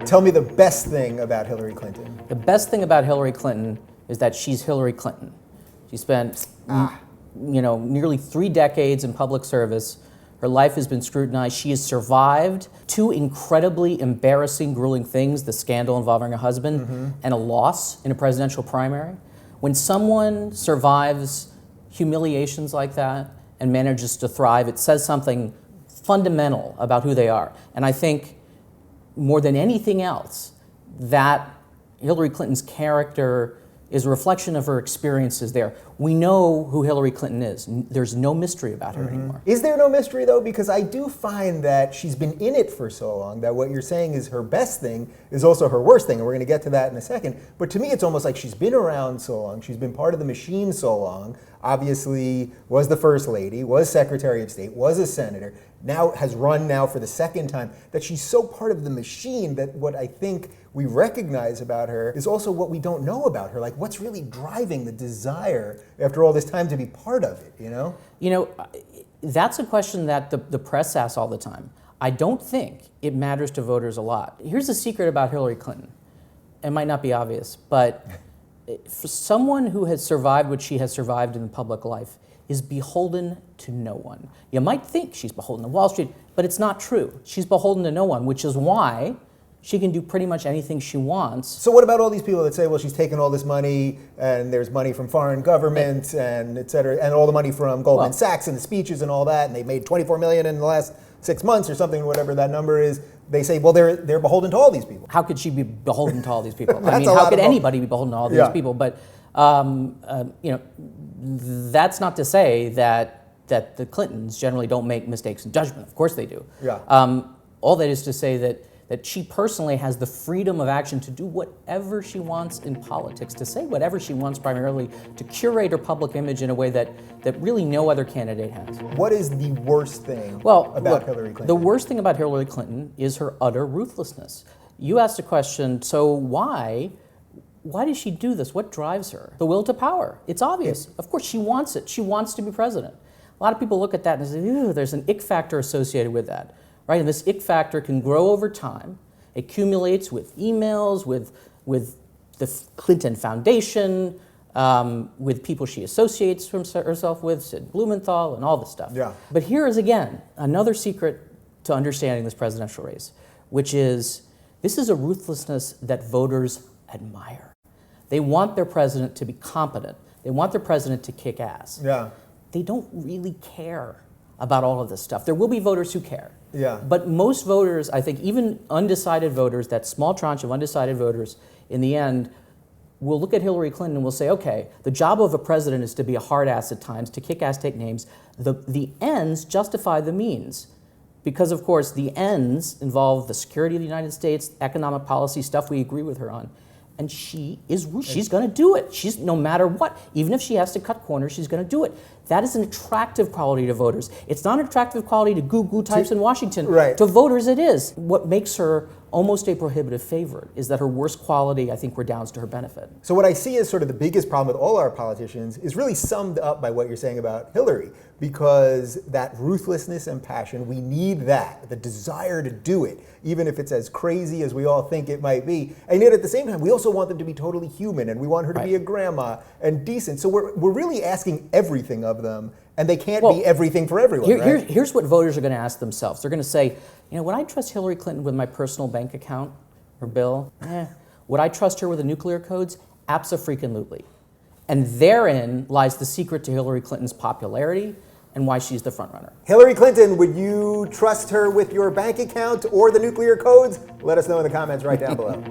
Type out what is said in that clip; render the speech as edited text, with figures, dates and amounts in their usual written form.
Tell me the best thing about Hillary Clinton. The best thing about Hillary Clinton is that she's Hillary Clinton. She spent, nearly 3 decades in public service. Her life has been scrutinized. She has survived 2 incredibly embarrassing, grueling things, the scandal involving her husband and a loss in a presidential primary. When someone survives humiliations like that and manages to thrive, it says something fundamental about who they are. And I think more than anything else, that Hillary Clinton's character is a reflection of her experiences there. We know who Hillary Clinton is. There's no mystery about her anymore. Is there no mystery, though? Because I do find that she's been in it for so long that what you're saying is her best thing is also her worst thing, and we're going to get to that in a second. But to me, it's almost like she's been around so long, she's been part of the machine so long, obviously was the First Lady, was Secretary of State, was a senator, now has run now for the second time, that she's so part of the machine that what I think we recognize about her is also what we don't know about her. Like, what's really driving the desire after all this time to be part of it, you know? You know, that's a question that the press asks all the time. I don't think it matters to voters a lot. Here's the secret about Hillary Clinton. It might not be obvious, but for someone who has survived what she has survived in public life is beholden to no one. You might think she's beholden to Wall Street, but it's not true. She's beholden to no one, which is why she can do pretty much anything she wants. So what about all these people that say, well, she's taken all this money, and there's money from foreign government, and et cetera, and all the money from Goldman Sachs and the speeches and all that, and they made $24 million in the last 6 months or something, whatever that number is. They say, well, they're beholden to all these people. How could she be beholden to all these people? I mean, how could anybody be beholden to all these people? But that's not to say that the Clintons generally don't make mistakes in judgment. Of course they do. Yeah. All that is to say that she personally has the freedom of action to do whatever she wants in politics, to say whatever she wants primarily, to curate her public image in a way that really no other candidate has. What is the worst thing about Hillary Clinton? The worst thing about Hillary Clinton is her utter ruthlessness. You asked a question, so why does she do this? What drives her? The will to power. It's obvious. Of course, she wants it. She wants to be president. A lot of people look at that and say, "Ew, there's an ick factor associated with that." Right? And this ick factor can grow over time, accumulates with emails, with the Clinton Foundation, with people she associates herself with, Sid Blumenthal, and all this stuff. Yeah. But here is, again, another secret to understanding this presidential race, which is this is a ruthlessness that voters admire. They want their president to be competent. They want their president to kick ass. Yeah. They don't really care about all of this stuff. There will be voters who care. Yeah. But most voters, I think even undecided voters, that small tranche of undecided voters, in the end, will look at Hillary Clinton and will say, okay, the job of a president is to be a hard ass at times, to kick ass, take names. The ends justify the means. Because, of course, the ends involve the security of the United States, economic policy, stuff we agree with her on. And she's going to do it. She's, no matter what, even if she has to cut corners, she's going to do it. That is an attractive quality to voters. It's not an attractive quality to goo-goo types in Washington. Right. To voters, it is. What makes her almost a prohibitive favorite is that her worst quality, I think, redounds to her benefit. So what I see as sort of the biggest problem with all our politicians is really summed up by what you're saying about Hillary, because that ruthlessness and passion, we need that, the desire to do it, even if it's as crazy as we all think it might be. And yet at the same time, we also want them to be totally human, and we want her to be a grandma and decent. So we're really asking everything of them, and they can't be everything for everyone, right? Here's what voters are going to ask themselves. They're going to say, would I trust Hillary Clinton with my personal bank account or bill? Would I trust her with the nuclear codes? Abso-freaking-lutely. And therein lies the secret to Hillary Clinton's popularity and why she's the front runner. Hillary Clinton, would you trust her with your bank account or the nuclear codes? Let us know in the comments right down below.